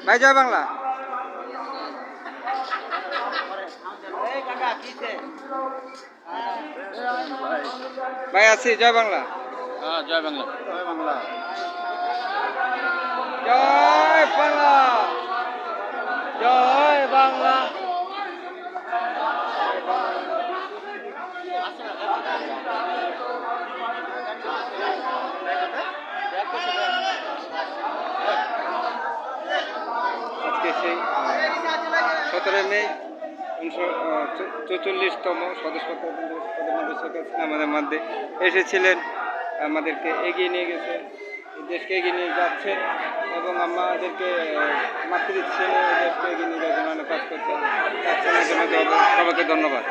ভাই জয় বাংলা। ভাই আছি, জয় বাংলা। হ্যাঁ, জয় বাংলা। জয় বাংলা। জয় বাংলা, জয় বাংলা। আজকে সেই 17 মে 44তম সদস্যপদ প্রধানমন্ত্রী শেখ হাসিনা আমাদের মধ্যে এসেছিলেন, আমাদেরকে এগিয়ে নিয়ে গেছেন, দেশকে এগিয়ে নিয়ে যাচ্ছেন এবং আমাদেরকে মাতৃ শ্রেণী দেশকে এগিয়ে নিয়ে যাওয়ার জন্য অনেক কাজ করছেন। তার জন্য সবাইকে ধন্যবাদ।